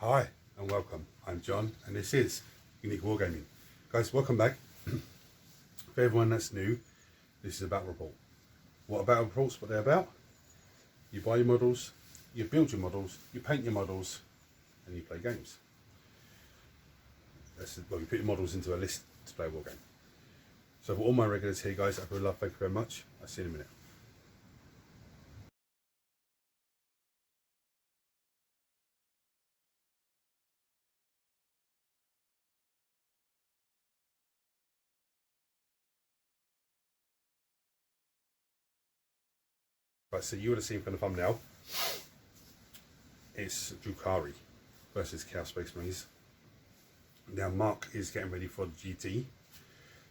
Hi and welcome, I'm John and this is Unique Wargaming. Guys, welcome back. For everyone that's new, this is a battle report. What are battle reports? What they're about? You buy your models, you build your models, you paint your models and you play games. Well, you put your models into a list to play a war game. So for all my regulars here guys, I really love, thank you very much. I'll see you in a minute. Right, so you would have seen from the thumbnail, it's Drukhari versus Chaos Space Marines. Now Mark is getting ready for the GT,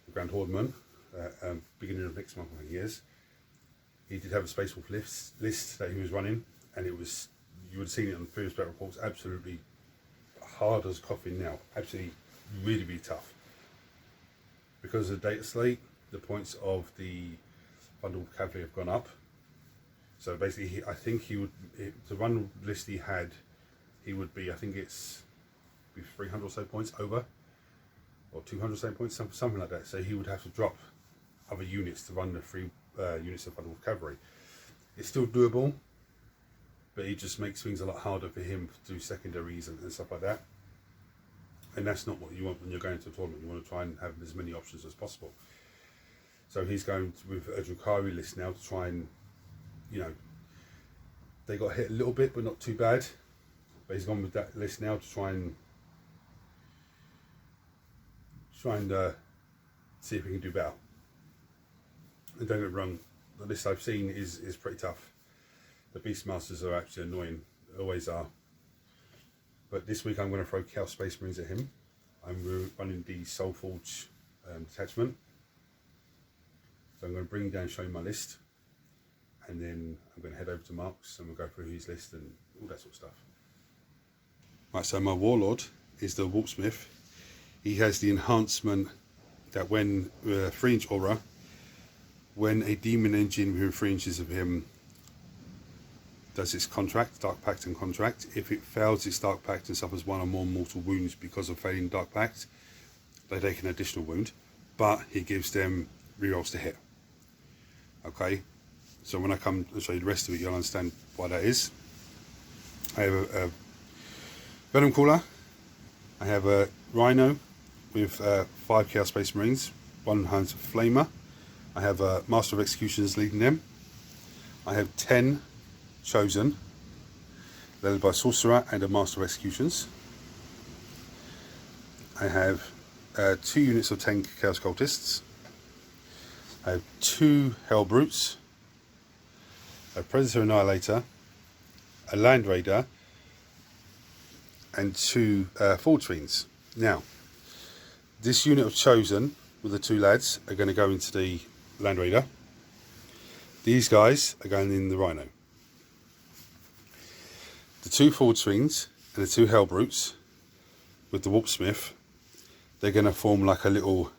the Grand Hordeman, beginning of next month I think he is. He did have a Space Wolf list that he was running, and it was, you would have seen it on the previous battle reports, absolutely hard as coffin now, absolutely really tough. Because of the data slate, the points of the bundle cavalry have gone up. So basically, I think he would, the run list he had, he would be, I think it's 300 or so points over, or 200 or so points, something like that. So he would have to drop other units to run the 3 units of bundle cavalry. It's still doable, but it just makes things a lot harder for him to do secondaries and stuff like that. And that's not what you want when you're going to a tournament. You want to try and have as many options as possible. So he's going with a Drukhari list now to try and, you know, they got hit a little bit, but not too bad. But he's gone with that list now to try and see if he can do better. And don't get me wrong, the list I've seen is pretty tough. The Beastmasters are actually annoying, they always are. But this week I'm going to throw Chaos Space Marines at him. I'm running the Soulforge detachment. So I'm going to bring down, show you my list. And then I'm going to head over to Mark's and we'll go through his list and all that sort of stuff. Right, so my Warlord is the Warpsmith. He has the enhancement that when 3-inch aura, when a demon engine within 3 inches of him does its contract, Dark Pact and contract, if it fails its Dark Pact and suffers 1 or more mortal wounds because of failing Dark Pact, they take an additional wound, but he gives them rerolls to hit. Okay, so when I come and show you the rest of it, you'll understand why that is. I have a Venom Caller, I have a Rhino with 5 Chaos Space Marines, 1 Hunter Flamer, I have a Master of Executioners leading them, I have 10 Chosen, led by Sorcerer and a Master of Executions. I have 2 units of 10 Chaos Cultists. I have 2 Hell Brutes, a Predator Annihilator, a Land Raider, and 2 Forge Fiends. Now, this unit of Chosen with the 2 lads are going to go into the Land Raider. These guys are going in the Rhino. The 2 Forge Fiends and the 2 Hell Brutes with the Warpsmith, they're going to form like a little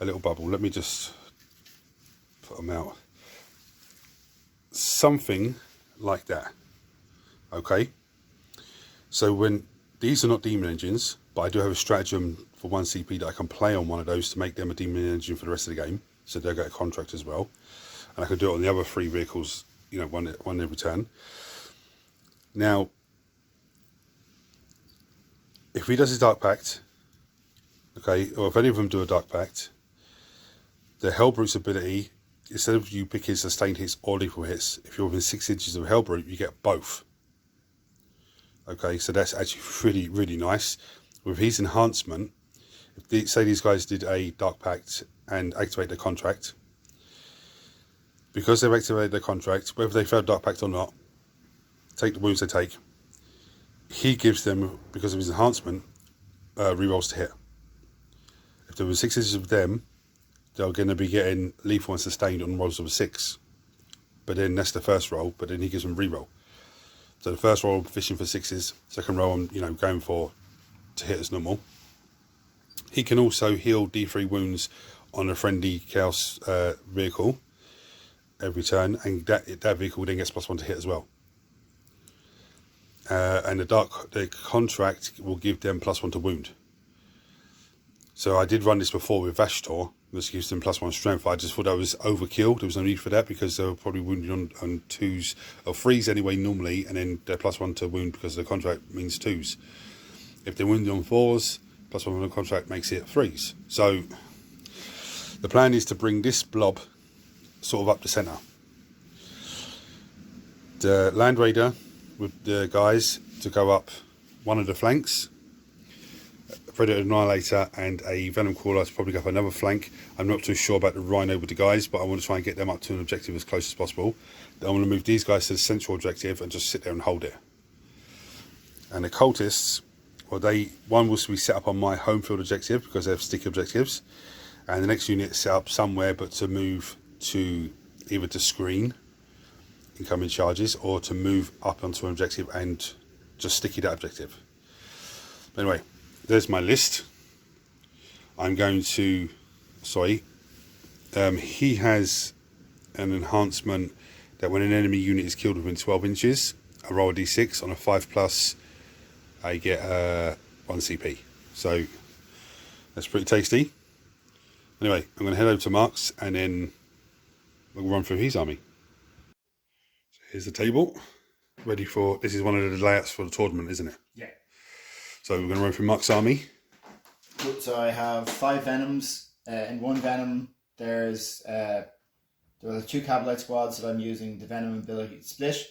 bubble. Let me just put them out. Something like that. Okay. So when these are not demon engines, but I do have a stratagem for 1 CP that I can play on one of those to make them a demon engine for the rest of the game. So they'll get a contract as well. And I can do it on the other 3 vehicles, you know, one every turn. Now, if he does his Dark Pact, okay, or if any of them do a Dark Pact, the Hellbrute's ability, instead of you picking sustained hits or lethal hits, if you're within 6 inches of a Hellbrute, you get both. Okay, so that's actually really nice. With his enhancement, if say these guys did a Dark Pact and activate their contract, because they've activated their contract, whether they failed Dark Pact or not, take the wounds they take, he gives them, because of his enhancement, rerolls to hit. If there were 6 inches of them, they're going to be getting lethal and sustained on rolls of a 6. But then that's the first roll, but then he gives them reroll. So the first roll fishing for 6s, second roll I'm, you know, going for to hit as normal. He can also heal D3 wounds on a friendly Chaos vehicle every turn, and that vehicle then gets +1 to hit as well. and the contract will give them +1 to wound. So I did run this before with Vashtor. This gives them +1 strength. I just thought that was overkill. There was no need for that because they were probably wounded on 2s or 3s anyway normally, and then they're +1 to wound because the contract means 2s. If they're wounded on 4s, +1 on the contract makes it 3s. So the plan is to bring this blob sort of up the centre. The Land Raider with the guys to go up one of the flanks, a Predator Annihilator and a Venom Crawler to probably go up another flank. I'm not too sure about the Rhino with the guys, but I want to try and get them up to an objective as close as possible. Then I want to move these guys to the central objective and just sit there and hold it. And the cultists, well, one will be set up on my home field objective because they have sticky objectives, and the next unit is set up somewhere but to move to either to screen incoming charges or to move up onto an objective and just sticky that objective. Anyway, there's my list. I'm going to, he has an enhancement that when an enemy unit is killed within 12 inches, I roll a d6. On a 5+, I get 1 CP. So that's pretty tasty. Anyway, I'm going to head over to Mark's and then we'll run through his army. So here's the table, ready for, this is one of the layouts for the tournament, isn't it? Yeah. So we're going to run through Mark's army. So I have 5 Venoms. In one Venom, there are 2 Cavalite squads that I'm using the Venom ability to split.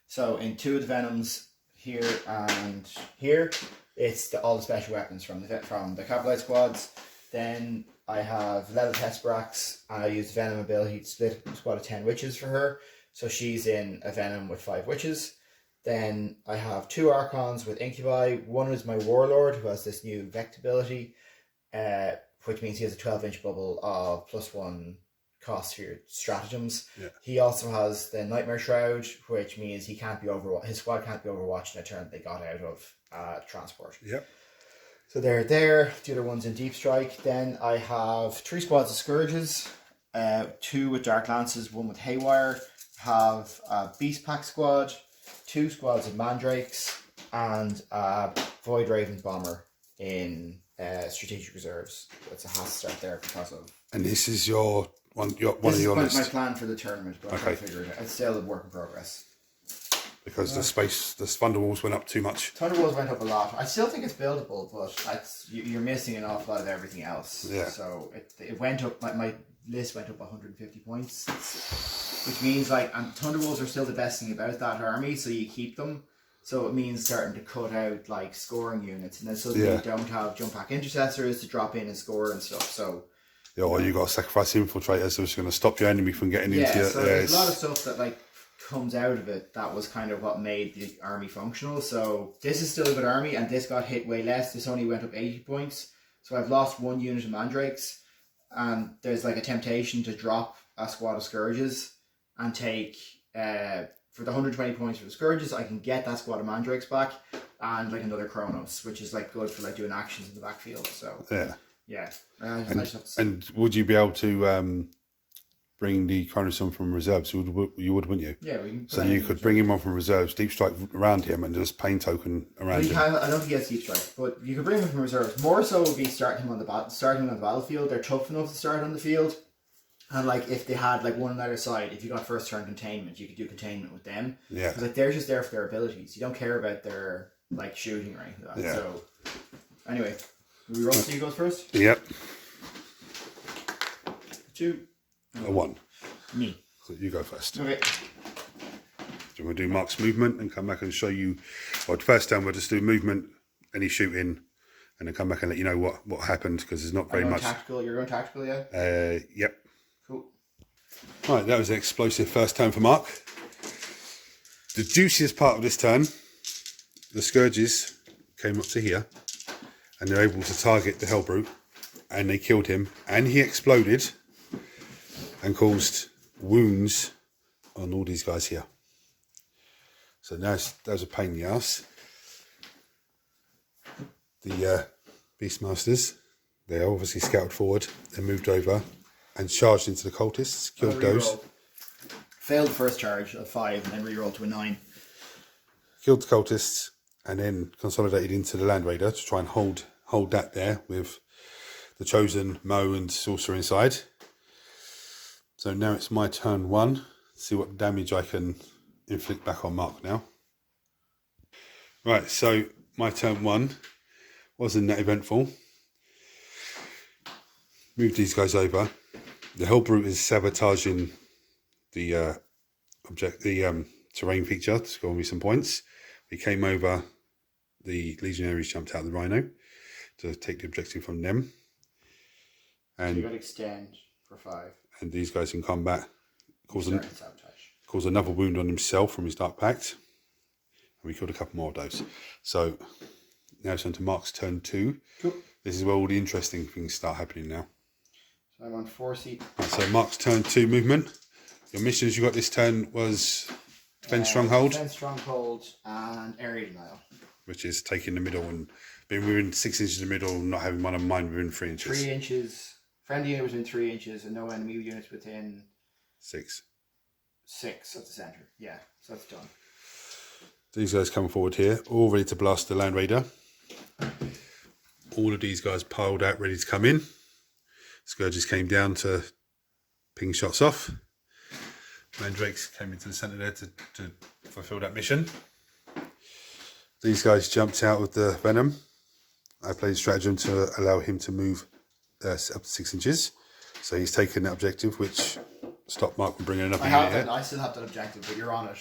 So in 2 of the Venoms, here and here, it's all the special weapons from the Cavalite squads. Then I have level Tesbrax, and I use the Venom ability to split a squad of 10 witches for her. So she's in a Venom with 5 witches. Then I have 2 Archons with Incubi. One is my Warlord, who has this new Vect ability, which means he has a 12-inch bubble of +1 cost for your stratagems. Yeah. He also has the Nightmare Shroud, which means his squad can't be overwatched in a turn they got out of transport. Yep. So they're there. The other one's in Deep Strike. Then I have 3 squads of Scourges, 2 with Dark Lances, 1 with Haywire. Have a Beast Pack squad, 2 squads of Mandrakes, and a Void Raven Bomber in Strategic Reserves. It's a has to start there because of. And this is your one of your list. list. My plan for the tournament, but Okay. I can't figure it out. It's still a work in progress. Because the Thunder Walls went up too much. Thunder Walls went up a lot. I still think it's buildable, but you're missing an awful lot of everything else. Yeah. So it went up. My list went up 150 points, which means and Thunder Walls are still the best thing about that army. So you keep them. So it means starting to cut out scoring units, and then suddenly you don't have jump pack intercessors to drop in and score and stuff. So. Yeah, or you got to sacrifice infiltrators, which is going to stop your enemy from getting into your. So there's a lot of stuff that comes out of it that was kind of what made the army functional. So this is still a good army, and this got hit way less. This only went up 80 points. So I've lost 1 unit of Mandrakes, and there's a temptation to drop a squad of Scourges and take for the 120 points for the Scourges, I can get that squad of Mandrakes back and another Chronos, which is good for doing actions in the backfield. So yeah. And would you be able to bring the Chronos on from reserves? You would, wouldn't you? Yeah, we can. So you could bring him on from reserves, deep strike around him, and just pain token around him. I don't think he has deep strike, but you could bring him from reserves. More so would be starting him on the battlefield. They're tough enough to start on the field, and if they had one on either side, if you got first turn containment, you could do containment with them. Yeah. Because they're just there for their abilities. You don't care about their shooting or anything like that. Yeah. So anyway, we roll. So you go first. Yep. 2. A 1. Me. So you go first. Okay. So we'll do Mark's movement and come back and show you. Well, first time we'll just do movement, any shooting, and then come back and let you know what happened because there's not very much. Tactical. You're going tactical, yeah. Yep. Cool. Right, that was an explosive first turn for Mark. The juiciest part of this turn, the Scourges came up to here, and they're able to target the Hellbrute, and they killed him, and he exploded and caused wounds on all these guys here. So now that was a pain in the ass. The Beastmasters, they obviously scouted forward, they moved over and charged into the cultists, killed those. Failed first charge of 5 and then rerolled to a 9. killed the cultists, and then consolidated into the Land Raider to try and hold that there with the Chosen, Mo and Sorcerer inside. So now it's my turn 1. See what damage I can inflict back on Mark now. Right, so my turn 1 wasn't that eventful. Move these guys over. The Hellbrute is sabotaging the terrain feature to score me some points. We came over. The Legionaries jumped out of the Rhino to take the objective from them. And so you got to extend for 5. And these guys in combat cause another wound on himself from his Dark Pact. And we killed a couple more of those. So now it's on to Mark's turn 2. Cool. This is where all the interesting things start happening now. So I'm on 4 seat. Right, so Mark's turn 2 movement. Your missions you got this turn was Defend Stronghold. Defend Stronghold and Area Denial. Which is taking the middle and being within 6 inches of the middle, not having one of mine within 3 inches. 3 inches. Friendly unit within 3 inches and no enemy units within 6 at the centre. Yeah, so that's done. These guys coming forward here, all ready to blast the Land Raider. All of these guys piled out, ready to come in. Scourges came down to ping shots off. Mandrakes came into the centre there to fulfill that mission. These guys jumped out with the Venom. I played stratagem to allow him to move up to 6 inches. So he's taken that objective, which stopped Mark from bringing another unit here. I still have that objective, but you're on it.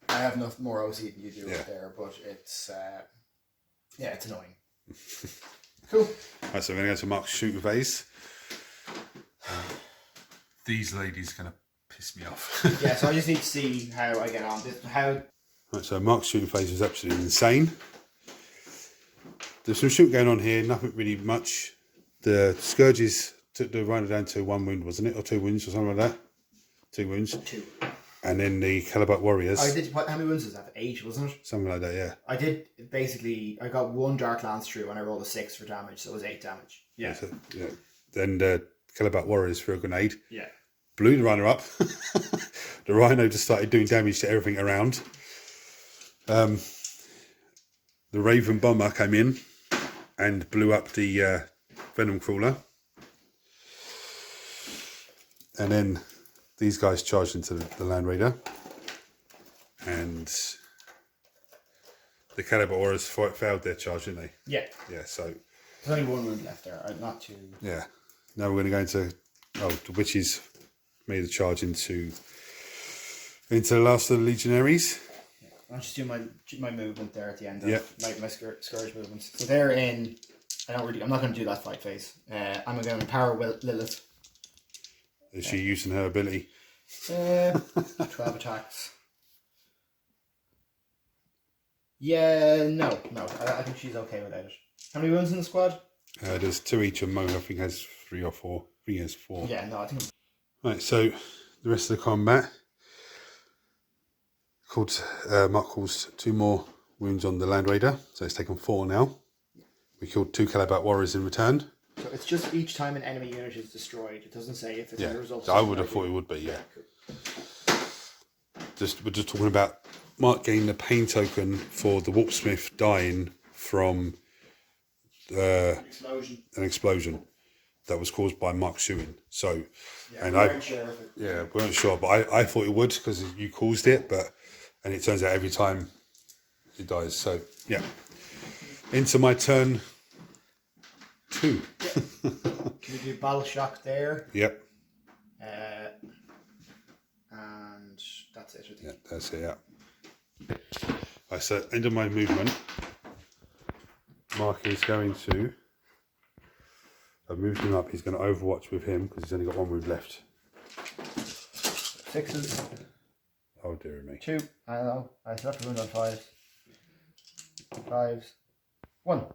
I have enough more OC than you do there, but it's it's annoying. Cool. Right, so we're going to go to Mark's shooter phase. These ladies are going to piss me off. Yeah, so I just need to see how I get on. Right, so Mark's shooting phase was absolutely insane. There's some shooting going on here, nothing really much. The Scourges took the Rhino down to 1 wound, wasn't it? Or 2 wounds or something like that? 2 wounds. 2. And then the Calibat Warriors. How many wounds was that? 8, wasn't it? Something like that, yeah. I got 1 Dark Lance through and I rolled a 6 for damage, so it was 8 damage. Yeah. Yeah. Then the Calibat Warriors threw a grenade. Yeah. Blew the Rhino up. The Rhino just started doing damage to everything around. The Raven Bomber came in and blew up the Venom Crawler. And then these guys charged into the Land Raider. And the Caliber Warriors failed their charge, didn't they? Yeah. Yeah, so... There's only 1 wound left there. Not 2. Yeah. Now we're going to go into... Oh, the Witches made the charge into the last of the Legionaries. Yeah. I'll just do my movement there at the end. Yeah. My Scourge movements. So they're in... I'm not going to do that fight phase. I'm going to empower Lilith. Is she using her ability? 12 attacks. Yeah, no. I think she's okay without it. How many wounds in the squad? There's 2 each, and Mo I think has 3 or 4. I think he has 4. Yeah, no, I think... Right, so the rest of the combat. Mark calls 2 more wounds on the Land Raider, so it's taken 4 now. We killed 2 Calibat Warriors in return. So it's just each time an enemy unit is destroyed. It doesn't say if it's a result. I would have thought it would be, yeah. Cool. We're just talking about Mark getting the pain token for the Warpsmith dying from an explosion that was caused by Mark shooting. So, we weren't sure. We weren't sure, but I thought it would because you caused it, and it turns out every time it dies. So yeah, into my turn 2. Can we do battle shock there? Yep. And that's it. I think. Yeah, that's it. Yeah. Right, so end of my movement. Mark is going to. I've moved him up. He's going to overwatch with him because he's only got 1 wound left. 6s. Oh dear me. 2. I don't know. I still have to wound on 5s. 5s. 1.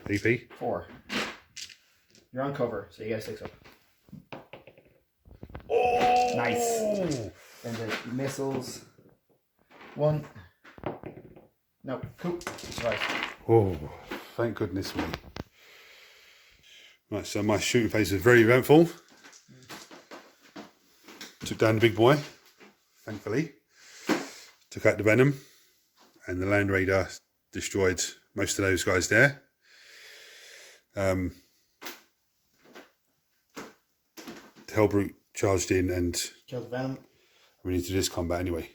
PP. 4. You're on cover, so you get a 6 up. Oh! Nice. Then the missiles. 1. No. Cool. Right. Oh, thank goodness me. Right, so my shooting phase was very eventful. Took down the big boy, thankfully. Took out the Venom. and the Land Raider destroyed most of those guys there. The Hellbrute charged in and Killed the venom. we need to do this combat anyway.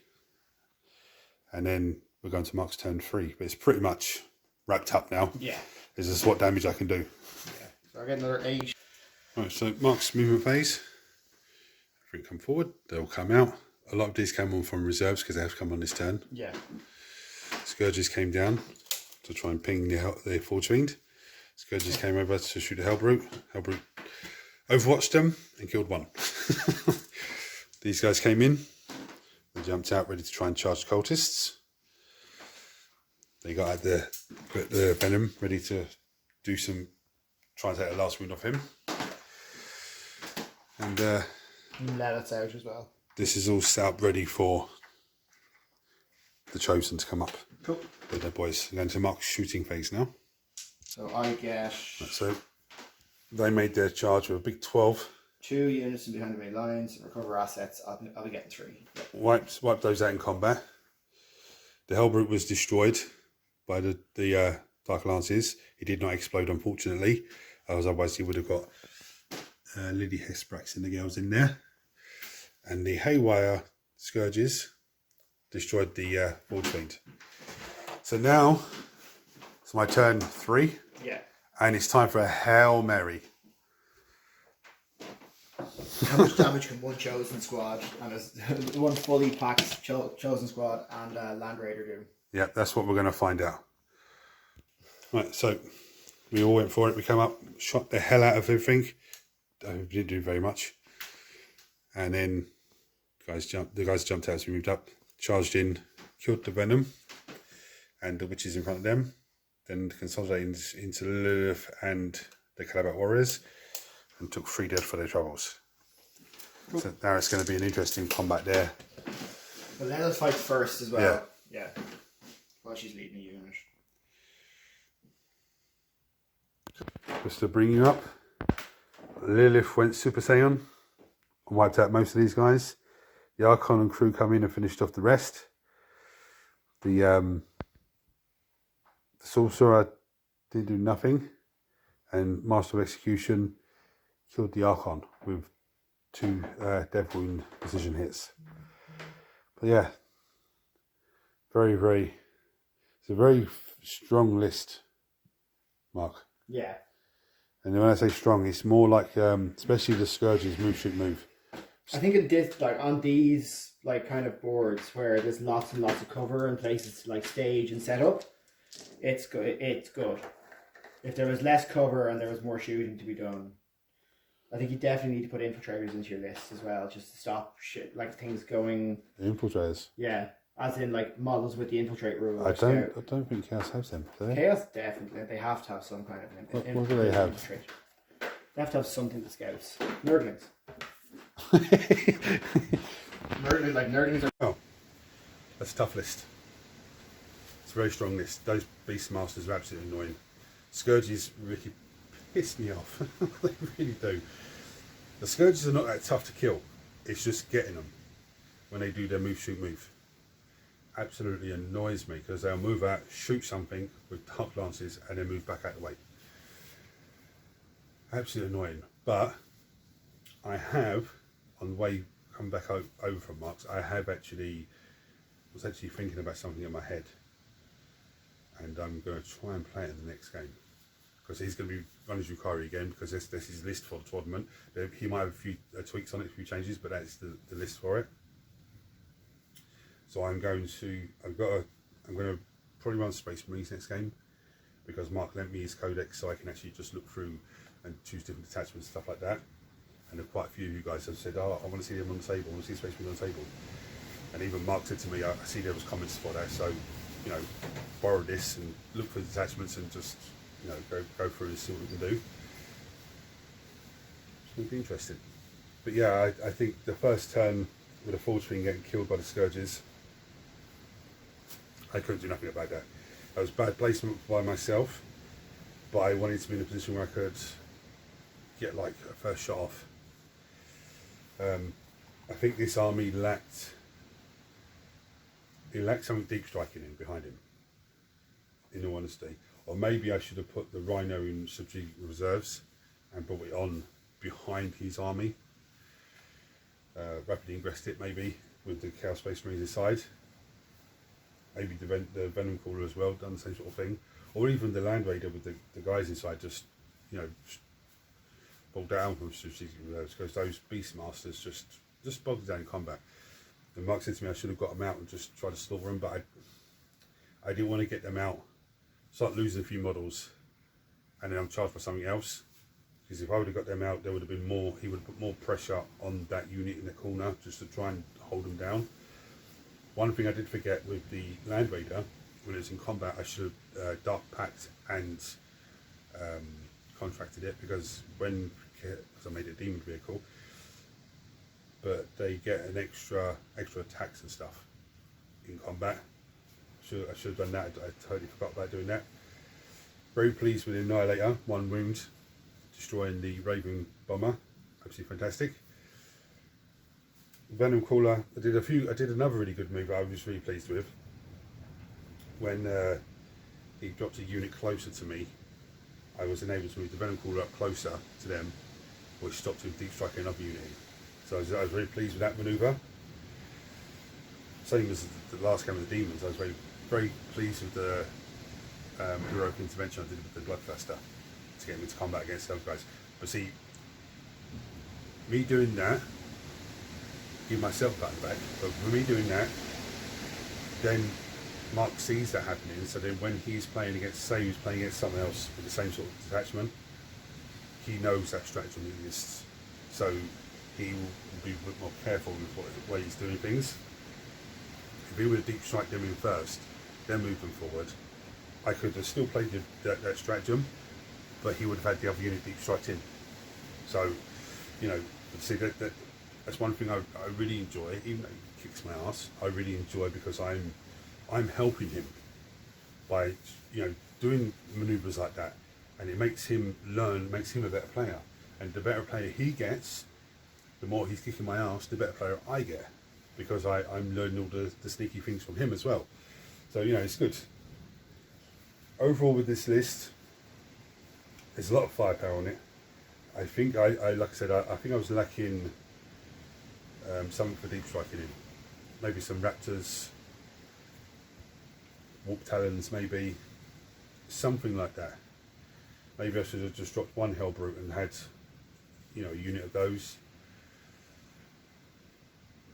And then we're going to Mark's turn 3, but it's pretty much wrapped up now. Yeah. This is what damage I can do. Yeah. So I get another 8. Right, so Mark's movement phase. Everything come forward, they'll come out. A lot of these came on from reserves because they have to come on this turn. Yeah. Scourges came down to try and ping the Forge Fiend. Scourges came over to shoot the Hellbrute. Hellbrute overwatched them and killed one. These guys came in. They jumped out ready to try and charge cultists. They got out the venom ready to do some, try and take the last wound off him. And Let us out as well. this is all set up ready for the Chosen to come up. Cool. With their boys. Going to Mark's shooting phase now. So I get So they made their charge with a big 12. 2 units in behind the main lines. Recover assets. I'll be getting 3. Yep. Wiped those out in combat. The Hellbrute was destroyed by the Dark Lances. He did not explode, unfortunately. Otherwise, he would have got Lady Hesprax and the girls in there. And the Haywire Scourges destroyed the Forge Fiend. So now it's my turn 3. Yeah. And it's time for a Hail Mary. How much damage can one Chosen squad and one fully packed Chosen squad and Land Raider do? Yeah, that's what we're going to find out. Right, so we all went for it. We came up, shot the hell out of everything. We didn't do very much. And then the guys jumped out as we moved up, charged in, killed the Venom and the witches in front of them. Then consolidated into Lilith and the Calabat Warriors and took 3 dead for their troubles. Cool. So now it's going to be an interesting combat there. But let us fight first as well. Yeah. While she's leading a unit. Just to bring you up, Lilith went Super Saiyan, wiped out most of these guys. The Archon and crew come in and finished off the rest. The Sorcerer did do nothing, and Master of Execution killed the Archon with 2 death wound precision hits. But yeah, it's a very strong list, Mark. Yeah. And when I say strong, it's more like, especially the Scourge's move, shoot, move. I think it did, like, on these, like, kind of boards where there's lots and lots of cover and places to, like, stage and set up, it's good. It's good. If there was less cover and there was more shooting to be done, I think you definitely need to put infiltrators into your list as well, just to stop shit, like, things going... Infiltrators? Yeah. As in, like, models with the infiltrate rule. I don't think Chaos has them, do they? Chaos, definitely. They have to have some kind of What do they have? Infiltrate. They have to have something to scouts. Nerdlings. Nerdlings are... Oh, that's a tough list. It's a very strong list. Those Beastmasters are absolutely annoying. Scourges really piss me off. They really do. The Scourges are not that tough to kill. It's just getting them when they do their move, shoot, move. Absolutely annoys me because they'll move out, shoot something with Dark Lances and then move back out the way. Absolutely annoying. But I have, on the way coming back over from Mark's, I was actually thinking about something in my head, and I'm going to try and play it in the next game because he's going to be running Drukhari again because this is his list for the tournament. He might have a few tweaks on it, a few changes, but that's the list for it. So I'm going to probably run Space Marines next game because Mark lent me his codex so I can actually just look through and choose different detachments and stuff like that. And there are quite a few of you guys have said, oh, I want to see them on the table, I want to see Space Marines on the table. And even Mark said to me, I see there was comments for that, so, you know, borrow this and look for the detachments and just, you know, go through and see what we can do. It's going to be interesting. But yeah, I think the first turn with a Forge Fiend getting killed by the Scourges, I couldn't do nothing about that. That was bad placement by myself, but I wanted to be in a position where I could get like a first shot off. I think this army lacked he lacks something deep striking in behind him, in all honesty. Or maybe I should have put the Rhino in strategic reserves and brought it on behind his army. Rapidly ingressed it maybe with the Chaos Space Marines inside. Maybe the Venom Caller as well, done the same sort of thing. Or even the Land Raider with the guys inside, just, you know, pulled down from strategic reserves, because those Beastmasters just bogged down in combat. And Mark said to me I should have got them out and just tried to slaughter them, but I didn't want to get them out, start losing a few models, and then I'm charged for something else. Because if I would have got them out, there would have been more. He would have put more pressure on that unit in the corner just to try and hold them down. One thing I did forget with the Land Raider, when it was in combat, I should have dark packed and contracted it, because I made it a demon vehicle, but they get an extra attacks and stuff in combat. I should have done that. I totally forgot about doing that. Very pleased with the Annihilator, 1 wound, destroying the Raven bomber. Absolutely fantastic. Venom Caller, I did another really good move I was really pleased with. When he dropped a unit closer to me, I was enabled to move the Venom Caller up closer to them, which stopped him deep striking another unit. So I was very pleased with that manoeuvre. Same as the last game of the Demons, I was very pleased with the heroic intervention I did with the Bloodthirster to get him into combat against those guys. But see, me doing that, give myself that back, but for me doing that, then Mark sees that happening, so then when he's playing against, say he's playing against someone else with the same sort of detachment, he knows that stratagem exists, so he will be a bit more careful with the way he's doing things. If he would have deep strike them in first, then move them forward, I could have still played that stratagem, but he would have had the other unit deep strike in. So, you know, see that's one thing I really enjoy, even though he kicks my ass. I really enjoy, because I'm helping him by, you know, doing manoeuvres like that, and it makes him learn, makes him a better player. And the better player he gets, the more he's kicking my ass, the better player I get, because I'm learning all the sneaky things from him as well. So, you know, it's good. Overall with this list, there's a lot of firepower on it. I think like I said, I think I was lacking something for deep striking in. Maybe some Raptors, Warp Talons, maybe something like that. Maybe I should have just dropped 1 Hellbrute and had, you know, a unit of those.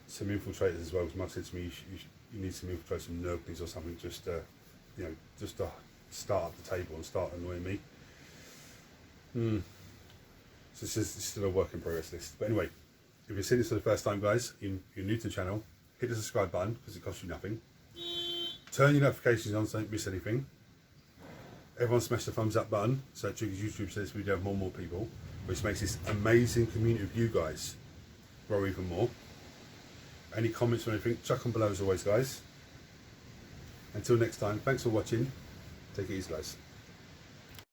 Some infiltrators as well, because Mark said to me you need some infiltrators, some Nurglies or something, just to, you know, just to start up the table and start annoying me. So it's still a work in progress list. But anyway, if you're seeing this for the first time, guys, you're new to the channel, hit the subscribe button because it costs you nothing. Turn your notifications on so you don't miss anything. Everyone smash the thumbs up button so it triggers YouTube so this video have more people, which makes this amazing community of you guys grow even more. Any comments or anything, chuck them below as always, guys. Until next time, thanks for watching. Take it easy, guys.